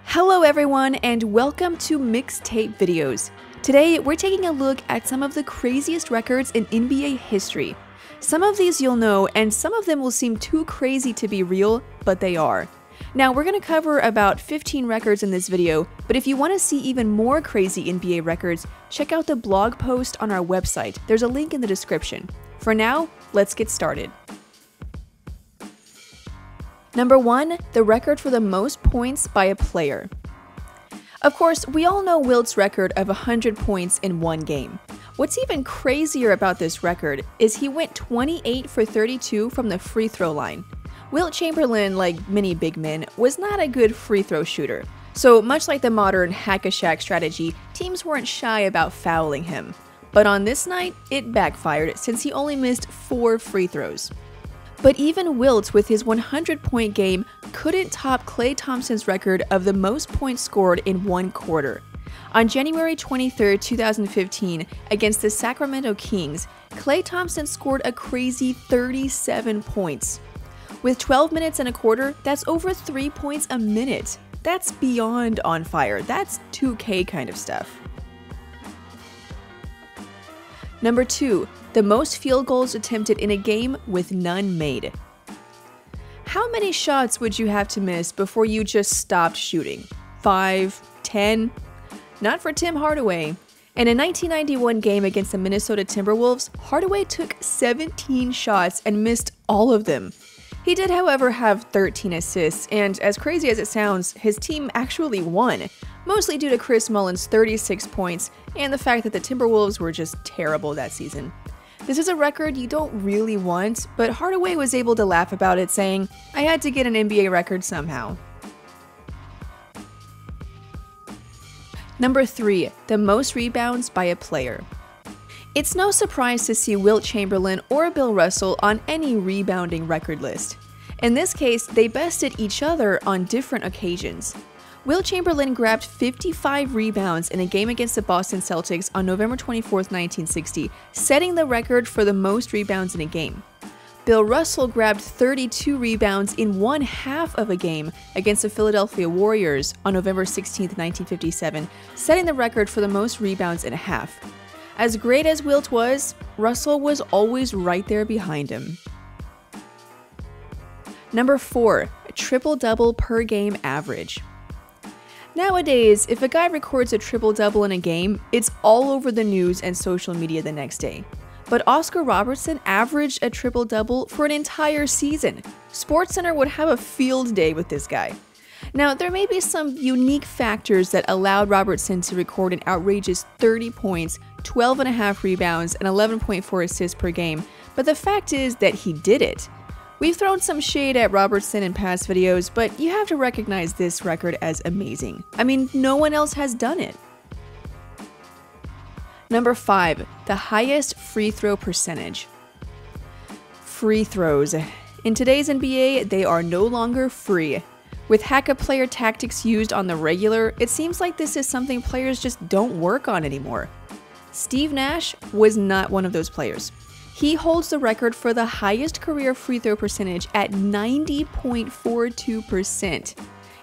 Hello everyone and welcome to Mixtape Videos. Today we're taking a look at some of the craziest records in NBA history. Some of these you'll know and some of them will seem too crazy to be real, but they are. Now we're going to cover about 15 records in this video, but if you want to see even more crazy NBA records, check out the blog post on our website. There's a link in the description. For now, let's get started. Number 1, the record for the most points by a player. Of course, we all know Wilt's record of 100 points in one game. What's even crazier about this record is he went 28 for 32 from the free throw line. Wilt Chamberlain, like many big men, was not a good free throw shooter. So much like the modern hack-a-shack strategy, teams weren't shy about fouling him. But on this night, it backfired since he only missed 4 free throws. But even Wilt, with his 100-point game, couldn't top Klay Thompson's record of the most points scored in one quarter. On January 23, 2015, against the Sacramento Kings, Klay Thompson scored a crazy 37 points. With 12 minutes and a quarter, that's over 3 points a minute. That's beyond on fire. That's 2K kind of stuff. Number 2, the most field goals attempted in a game with none made. How many shots would you have to miss before you just stopped shooting? 5? 10? Not for Tim Hardaway. In a 1991 game against the Minnesota Timberwolves, Hardaway took 17 shots and missed all of them. He did, however, have 13 assists, and as crazy as it sounds, his team actually won, mostly due to Chris Mullin's 36 points and the fact that the Timberwolves were just terrible that season. This is a record you don't really want, but Hardaway was able to laugh about it, saying, "I had to get an NBA record somehow." Number 3, the most rebounds by a player. It's no surprise to see Wilt Chamberlain or Bill Russell on any rebounding record list. In this case, they bested each other on different occasions. Wilt Chamberlain grabbed 55 rebounds in a game against the Boston Celtics on November 24, 1960, setting the record for the most rebounds in a game. Bill Russell grabbed 32 rebounds in one half of a game against the Philadelphia Warriors on November 16, 1957, setting the record for the most rebounds in a half. As great as Wilt was, Russell was always right there behind him. Number 4, a triple-double per game average. Nowadays, if a guy records a triple-double in a game, it's all over the news and social media the next day. But Oscar Robertson averaged a triple-double for an entire season. SportsCenter would have a field day with this guy. Now, there may be some unique factors that allowed Robertson to record an outrageous 30 points, 12.5 rebounds, and 11.4 assists per game, but the fact is that he did it. We've thrown some shade at Robertson in past videos, but you have to recognize this record as amazing. I mean, no one else has done it. Number 5, the highest free throw percentage. Free throws. In today's NBA, they are no longer free. With hack-a-player tactics used on the regular, it seems like this is something players just don't work on anymore. Steve Nash was not one of those players. He holds the record for the highest career free throw percentage at 90.42%.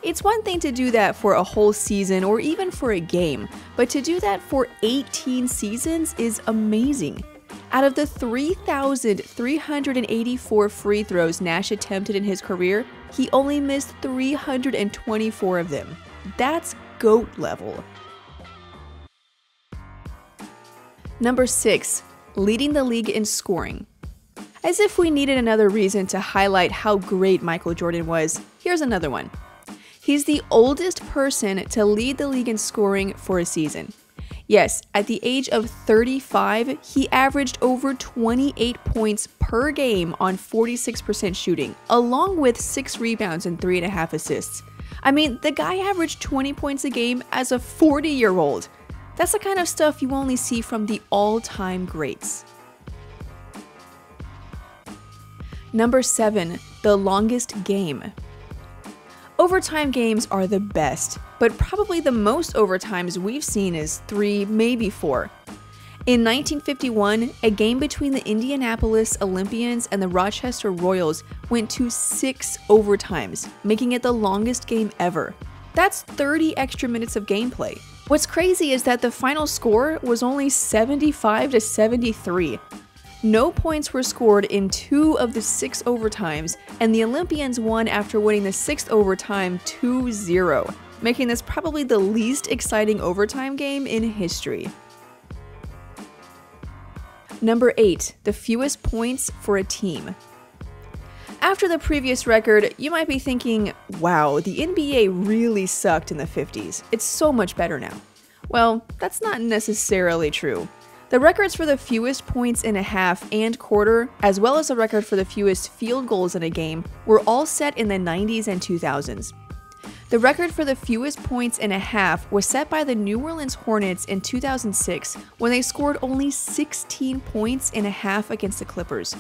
It's one thing to do that for a whole season or even for a game, but to do that for 18 seasons is amazing. Out of the 3,384 free throws Nash attempted in his career, he only missed 324 of them. That's GOAT level. Number 6, leading the league in scoring. As if we needed another reason to highlight how great Michael Jordan was, here's another one. He's the oldest person to lead the league in scoring for a season. Yes, at the age of 35, he averaged over 28 points per game on 46% shooting, along with 6 rebounds and 3.5 assists. I mean, the guy averaged 20 points a game as a 40-year-old. That's the kind of stuff you only see from the all-time greats. Number 7, the longest game. Overtime games are the best, but probably the most overtimes we've seen is 3, maybe 4. In 1951, a game between the Indianapolis Olympians and the Rochester Royals went to 6 overtimes, making it the longest game ever. That's 30 extra minutes of gameplay. What's crazy is that the final score was only 75 to 73. No points were scored in 2 of the 6 overtimes, and the Olympians won after winning the 6th overtime 2-0, making this probably the least exciting overtime game in history. Number 8, the fewest points for a team. After the previous record, you might be thinking, wow, the NBA really sucked in the 50s. It's so much better now. Well, that's not necessarily true. The records for the fewest points in a half and quarter, as well as the record for the fewest field goals in a game, were all set in the 90s and 2000s. The record for the fewest points in a half was set by the New Orleans Hornets in 2006 when they scored only 16 points in a half against the Clippers.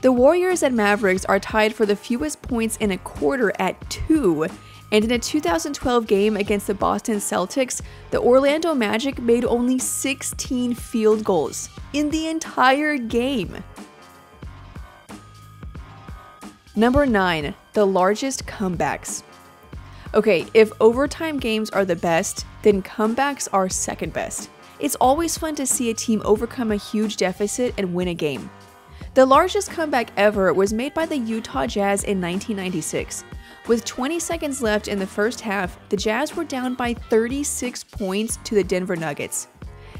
The Warriors and Mavericks are tied for the fewest points in a quarter at 2, and in a 2012 game against the Boston Celtics, the Orlando Magic made only 16 field goals in the entire game. Number 9, the largest comebacks. Okay, if overtime games are the best, then comebacks are second best. It's always fun to see a team overcome a huge deficit and win a game. The largest comeback ever was made by the Utah Jazz in 1996. With 20 seconds left in the first half, the Jazz were down by 36 points to the Denver Nuggets.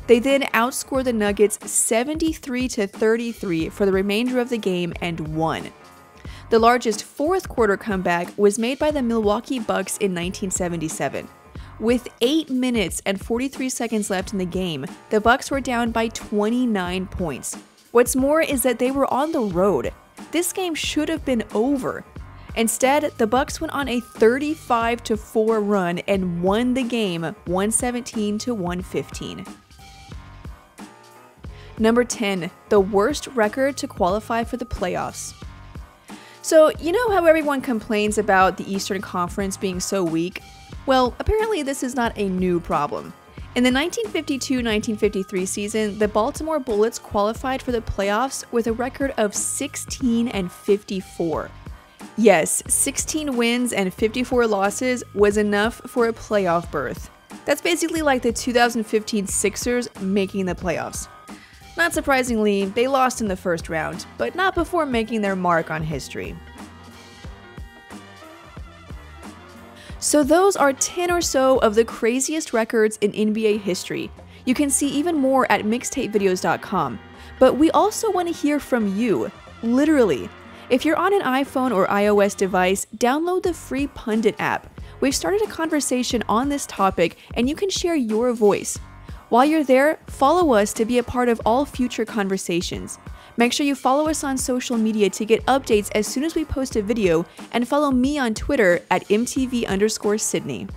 They then outscored the Nuggets 73-33 for the remainder of the game and won. The largest fourth quarter comeback was made by the Milwaukee Bucks in 1977. With 8 minutes and 43 seconds left in the game, the Bucks were down by 29 points. What's more is that they were on the road. This game should have been over. Instead, the Bucks went on a 35-4 run and won the game 117-115. Number 10, the worst record to qualify for the playoffs. So, you know how everyone complains about the Eastern Conference being so weak? Well, apparently this is not a new problem. In the 1952-1953 season, the Baltimore Bullets qualified for the playoffs with a record of 16-54. Yes, 16 wins and 54 losses was enough for a playoff berth. That's basically like the 2015 Sixers making the playoffs. Not surprisingly, they lost in the first round, but not before making their mark on history. So those are 10 or so of the craziest records in NBA history. You can see even more at mixtapevideos.com. But we also want to hear from you, literally. If you're on an iPhone or iOS device, download the free Pundit app. We've started a conversation on this topic and you can share your voice. While you're there, follow us to be a part of all future conversations. Make sure you follow us on social media to get updates as soon as we post a video, and follow me on Twitter at @MTV_Sydney.